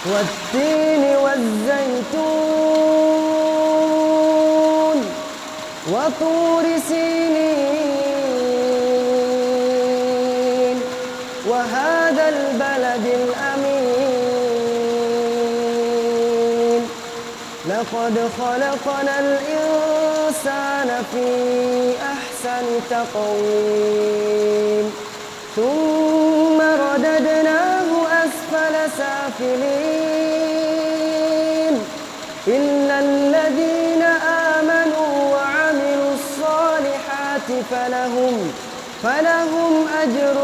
والتين والزيتون وطور سينين وهذا البلد الأمين لقد خلقنا الإنسان في أحسن تقويم ثم رددناه أسفل سافلين إلا الذين آمنوا وعملوا الصالحات فلهم أجر